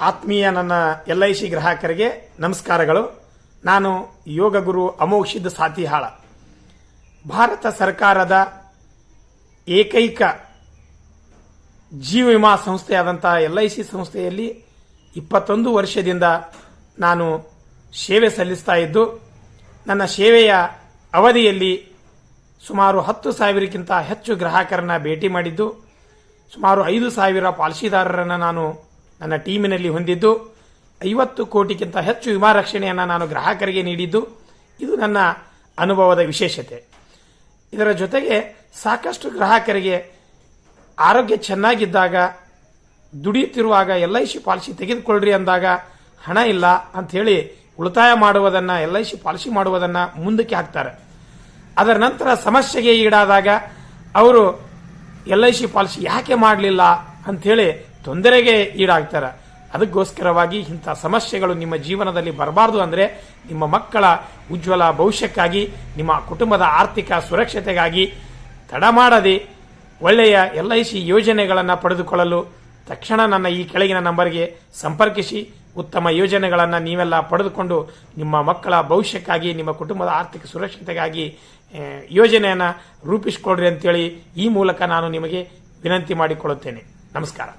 ಆತ್ಮೀಯ ನನ್ನ LIC ಗ್ರಾಹಕರಿಗೆ ನಮಸ್ಕಾರಗಳು. ನಾನು ಯೋಗ ಗುರು ಅಮೋಕ್ಷಿದ್ ಸಾತಿಹಾಳ. ಭಾರತ ಸರ್ಕಾರದ ಏಕೈಕ ಜೀವ ವಿಮಾ ಸಂಸ್ಥೆಯಾದಂತಹ LIC ಸಂಸ್ಥೆಯಲ್ಲಿ 21 ವರ್ಷದಿಂದ ನಾನು ಸೇವೆ ಸಲ್ಲಿಸ್ತಾ ಇದ್ದು, ನನ್ನ ಸೇವೆಯ ಅವಧಿಯಲ್ಲಿ ಸುಮಾರು 10,000ಕ್ಕಿಂತ ಹೆಚ್ಚು ಗ್ರಾಹಕರನ್ನ ಭೇಟಿ ಮಾಡಿದ್ದು, ಸುಮಾರು 5,000 ಪಾಲಿಸಿದಾರರನ್ನು ನಾನು ನನ್ನ ಟೀಮಿನಲ್ಲಿ ಹೊಂದಿದ್ದು, 50 ಕೋಟಿಗಿಂತ ಹೆಚ್ಚು ವಿಮಾ ರಕ್ಷಣೆಯನ್ನು ನಾನು ಗ್ರಾಹಕರಿಗೆ ನೀಡಿದ್ದು ಇದು ನನ್ನ ಅನುಭವದ ವಿಶೇಷತೆ. ಇದರ ಜೊತೆಗೆ ಸಾಕಷ್ಟು ಗ್ರಾಹಕರಿಗೆ ಆರೋಗ್ಯ ಚೆನ್ನಾಗಿದ್ದಾಗ, ದುಡಿಯುತ್ತಿರುವಾಗ LIC ಪಾಲಿಸಿ ತೆಗೆದುಕೊಳ್ಳ್ರಿ ಅಂದಾಗ ಹಣ ಇಲ್ಲ ಅಂತ ಹೇಳಿ ಉಳಿತಾಯ ಮಾಡುವುದನ್ನು, LIC ಪಾಲಿಸಿ ಮಾಡುವುದನ್ನು ಮುಂದಕ್ಕೆ ಹಾಕ್ತಾರೆ. ಅದರ ನಂತರ ಸಮಸ್ಯೆಗೆ ಈಡಾದಾಗ ಅವರು LIC ಪಾಲಿಸಿ ಯಾಕೆ ಮಾಡಲಿಲ್ಲ ಅಂಥೇಳಿ ತೊಂದರೆಗೆ ಈಡಾಗ್ತಾರೆ. ಅದಕ್ಕೋಸ್ಕರವಾಗಿ ಇಂಥ ಸಮಸ್ಯೆಗಳು ನಿಮ್ಮ ಜೀವನದಲ್ಲಿ ಬರಬಾರದು ಅಂದರೆ, ನಿಮ್ಮ ಮಕ್ಕಳ ಉಜ್ವಲ ಭವಿಷ್ಯಕ್ಕಾಗಿ, ನಿಮ್ಮ ಕುಟುಂಬದ ಆರ್ಥಿಕ ಸುರಕ್ಷತೆಗಾಗಿ ತಡ ಮಾಡದೆ ಒಳ್ಳೆಯ LIC ಯೋಜನೆಗಳನ್ನು ಪಡೆದುಕೊಳ್ಳಲು ತಕ್ಷಣ ನನ್ನ ಈ ಕೆಳಗಿನ ನಂಬರ್ಗೆ ಸಂಪರ್ಕಿಸಿ ಉತ್ತಮ ಯೋಜನೆಗಳನ್ನು ನೀವೆಲ್ಲ ಪಡೆದುಕೊಂಡು ನಿಮ್ಮ ಮಕ್ಕಳ ಭವಿಷ್ಯಕ್ಕಾಗಿ, ನಿಮ್ಮ ಕುಟುಂಬದ ಆರ್ಥಿಕ ಸುರಕ್ಷತೆಗಾಗಿ ಯೋಜನೆಯನ್ನು ರೂಪಿಸಿಕೊಳ್ಳ್ರಿ ಅಂತೇಳಿ ಈ ಮೂಲಕ ನಾನು ನಿಮಗೆ ವಿನಂತಿ ಮಾಡಿಕೊಳ್ಳುತ್ತೇನೆ. ನಮಸ್ಕಾರ.